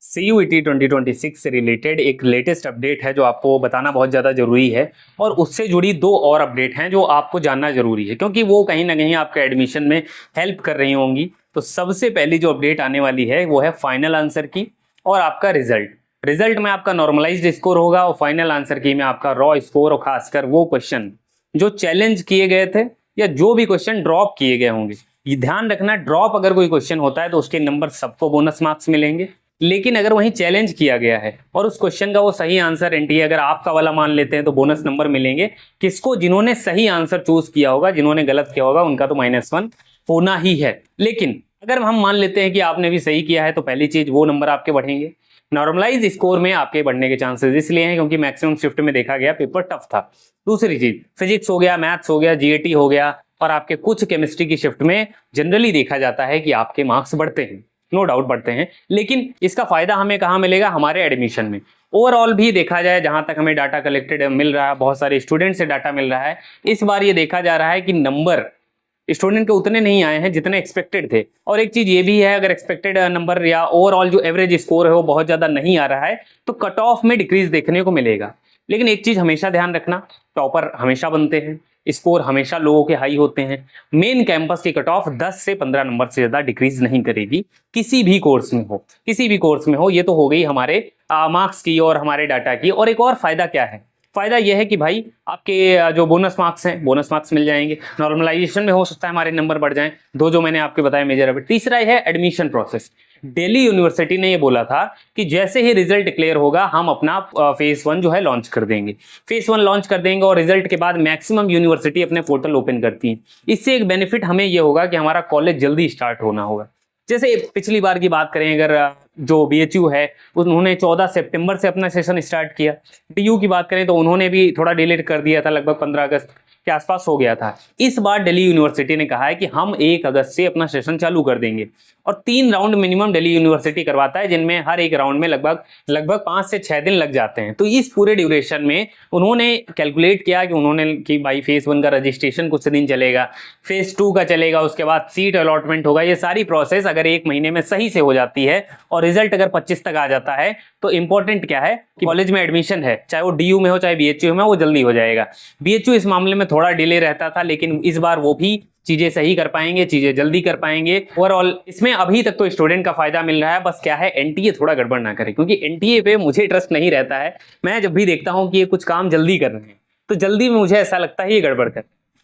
CUET 2026 से related एक latest update है जो आपको बताना बहुत ज़्यादा ज़रूरी है और उससे जुड़ी दो और अपडेट हैं जो आपको जानना ज़रूरी है क्योंकि वो कहीं ना कहीं आपके एडमिशन में हेल्प कर रही होंगी। तो सबसे पहली जो अपडेट आने वाली है वो है फाइनल आंसर की और आपका रिजल्ट में आपका नॉर्मलाइज्ड स्कोर होगा और फाइनल आंसर की में आपका रॉ स्कोर और खासकर वो क्वेश्चन जो चैलेंज किए गए थे या जो भी क्वेश्चन ड्रॉप किए गए होंगे। ये ध्यान रखना, ड्रॉप अगर कोई क्वेश्चन होता है तो उसके नंबर सबको बोनस मार्क्स मिलेंगे, लेकिन अगर वहीं चैलेंज किया गया है और उस क्वेश्चन का वो सही आंसर एनटीए अगर आपका वाला मान लेते हैं तो बोनस नंबर मिलेंगे किसको? जिन्होंने सही आंसर चूज किया होगा, जिन्होंने गलत किया होगा उनका तो -1 होना ही है। लेकिन अगर हम मान लेते हैं कि आपने भी सही किया है तो पहली चीज वो नंबर आपके बढ़ेंगे। नॉर्मलाइज स्कोर में आपके बढ़ने के चांसेस इसलिए हैं क्योंकि मैक्सिमम शिफ्ट में देखा गया पेपर टफ था। दूसरी चीज फिजिक्स हो गया, मैथ्स हो गया, जीएटी हो गया और आपके कुछ केमिस्ट्री की शिफ्ट में जनरली देखा जाता है कि आपके मार्क्स बढ़ते हैं, नो डाउट बढ़ते हैं। लेकिन इसका फायदा हमें कहाँ मिलेगा? हमारे एडमिशन में। ओवरऑल भी देखा जाए, जहां तक हमें डाटा कलेक्टेड मिल रहा है, बहुत सारे स्टूडेंट से डाटा मिल रहा है, इस बार ये देखा जा रहा है कि नंबर स्टूडेंट के उतने नहीं आए हैं जितने एक्सपेक्टेड थे। और एक चीज ये भी है, अगर एक्सपेक्टेड नंबर या ओवरऑल जो एवरेज स्कोर है वो बहुत ज्यादा नहीं आ रहा है तो कट ऑफ में डिक्रीज देखने को मिलेगा। लेकिन एक चीज हमेशा ध्यान रखना, टॉपर हमेशा बनते हैं, स्कोर हमेशा लोगों के हाई होते हैं। मेन कैंपस की कट ऑफ 10 से 15 नंबर से ज्यादा डिक्रीज नहीं करेगी किसी भी कोर्स में हो, किसी भी कोर्स में हो। ये तो हो गई हमारे मार्क्स की और हमारे डाटा की। और एक और फायदा क्या है? फायदा यह है कि भाई आपके जो बोनस मार्क्स हैं, बोनस मार्क्स मिल जाएंगे। नॉर्मलाइजेशन में हो सकता है हमारे नंबर बढ़ जाएं, दो जो मैंने आपके बताया मेजर अपडेट। तीसरा है एडमिशन प्रोसेस। दिल्ली यूनिवर्सिटी ने ये बोला था कि जैसे ही रिजल्ट डिक्लेयर होगा हम अपना फेज 1 जो है लॉन्च कर देंगे। फेज 1 लॉन्च कर देंगे और रिजल्ट के बाद मैक्सिमम यूनिवर्सिटी अपने पोर्टल ओपन करती है। इससे एक बेनिफिट हमें ये होगा कि हमारा कॉलेज जल्दी स्टार्ट होना होगा। जैसे पिछली बार की बात करें, अगर जो बीएचयू है उन्होंने 14 सितंबर से अपना सेशन स्टार्ट किया। डीयू की बात करें तो उन्होंने भी थोड़ा डिले कर दिया था, लगभग 15 अगस्त के आसपास हो गया था। इस बार दिल्ली यूनिवर्सिटी ने कहा है कि हम 1 अगस्त से अपना सेशन चालू कर देंगे और 3 राउंड मिनिमम दिल्ली यूनिवर्सिटी करवाता है, जिनमें हर एक राउंड में लगभग 5 से 6 दिन लग जाते हैं। तो इस पूरे ड्यूरेशन में उन्होंने कैलकुलेट किया कि भाई फेज 1 का रजिस्ट्रेशन कुछ दिन चलेगा, फेज 2 का चलेगा, उसके बाद सीट अलॉटमेंट होगा। ये सारी प्रोसेस अगर 1 महीने में सही से हो जाती है और रिजल्ट अगर 25 तक आ जाता है तो इंपॉर्टेंट क्या है कि कॉलेज में एडमिशन है, चाहे वो डीयू में हो चाहे बीएचयू में, वो जल्दी हो जाएगा। बीएचयू इस मामले में थोड़ा डिले रहता था, लेकिन इस बार वो भी चीजें सही कर पाएंगे, चीजें जल्दी कर पाएंगे। ओवरऑल इसमें अभी तक तो स्टूडेंट का फायदा मिल रहा है। बस क्या है, एनटीए थोड़ा गड़बड़ ना करे, क्योंकि एनटीए पे मुझे ट्रस्ट नहीं रहता है। मैं जब भी देखता हूं कि ये कुछ काम जल्दी कर रहे हैं तो जल्दी में मुझे ऐसा लगता है ये गड़बड़ कर।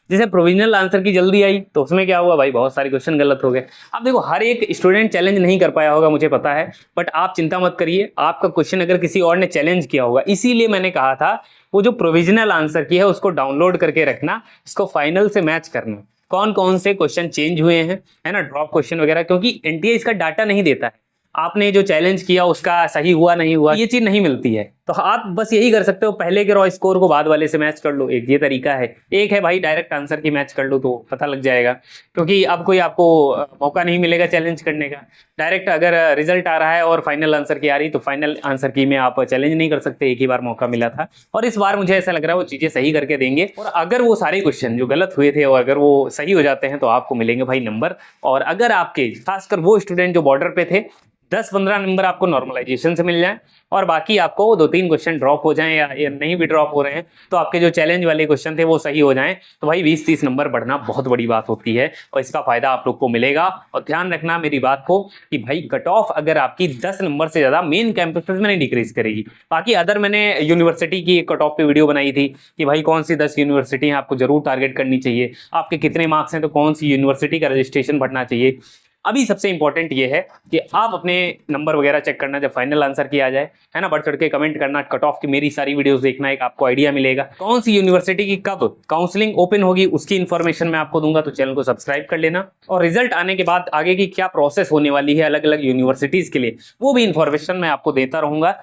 जैसे प्रोविजनल आंसर की जल्दी आई तो उसमें क्या हुआ भाई, बहुत सारे क्वेश्चन गलत हो गए। अब देखो, हर एक स्टूडेंट चैलेंज नहीं कर पाया होगा, मुझे पता है, बट आप चिंता मत करिए, आपका क्वेश्चन अगर किसी और ने चैलेंज किया होगा। इसीलिए मैंने कहा था वो जो प्रोविजनल आंसर की है उसको डाउनलोड करके रखना, इसको फाइनल से मैच करना, कौन कौन से क्वेश्चन चेंज हुए हैं, है ना, ड्रॉप क्वेश्चन वगैरह। क्योंकि एनटीए इसका डाटा नहीं देता है, आपने जो चैलेंज किया उसका सही हुआ नहीं हुआ ये चीज नहीं मिलती है। तो आप बस यही कर सकते हो, पहले के रॉ स्कोर को बाद वाले से मैच कर लो, एक ये तरीका है। एक है भाई डायरेक्ट आंसर की मैच कर लो तो पता लग जाएगा, क्योंकि अब कोई आपको मौका नहीं मिलेगा चैलेंज करने का। डायरेक्ट अगर रिजल्ट आ रहा है और फाइनल आंसर की आ रही तो फाइनल आंसर की में आप चैलेंज नहीं कर सकते, एक ही बार मौका मिला था। और इस बार मुझे ऐसा लग रहा है वो चीजें सही करके देंगे, और अगर वो सारे क्वेश्चन जो गलत हुए थे और अगर वो सही हो जाते हैं तो आपको मिलेंगे भाई नंबर। और अगर आपके खासकर वो स्टूडेंट जो बॉर्डर पे थे 10-15 नंबर आपको नॉर्मलाइजेशन से मिल जाए और बाकी आपको 2-3 क्वेश्चन ड्रॉप हो जाएं या नहीं भी ड्रॉप हो रहे हैं तो आपके जो चैलेंज वाले क्वेश्चन थे वो सही हो जाएं, तो भाई 20-30 नंबर बढ़ना बहुत बड़ी बात होती है और इसका फायदा आप लोग को मिलेगा। और ध्यान रखना मेरी बात को कि भाई कट ऑफ अगर आपकी 10 नंबर से ज्यादा मेन कैंपस में नहीं डिक्रीज करेगी। बाकी अदर मैंने यूनिवर्सिटी की कट ऑफ पे वीडियो बनाई थी कि भाई कौन सी 10 यूनिवर्सिटी आपको जरूर टारगेट करनी चाहिए, आपके कितने मार्क्स हैं तो कौन सी यूनिवर्सिटी का रजिस्ट्रेशन बढ़ना चाहिए। अभी सबसे इंपॉर्टेंट ये है कि आप अपने नंबर वगैरह चेक करना जब फाइनल आंसर किया जाए, है ना, बढ़ चढ़ के कमेंट करना, कट ऑफ की मेरी सारी वीडियोस देखना, एक आपको आइडिया मिलेगा। कौन सी यूनिवर्सिटी की कब काउंसलिंग ओपन होगी उसकी इन्फॉर्मेशन मैं आपको दूंगा, तो चैनल को सब्सक्राइब कर लेना। और रिजल्ट आने के बाद आगे की क्या प्रोसेस होने वाली है अलग अलग यूनिवर्सिटीज के लिए वो भी इन्फॉर्मेशन मैं आपको देता रहूंगा।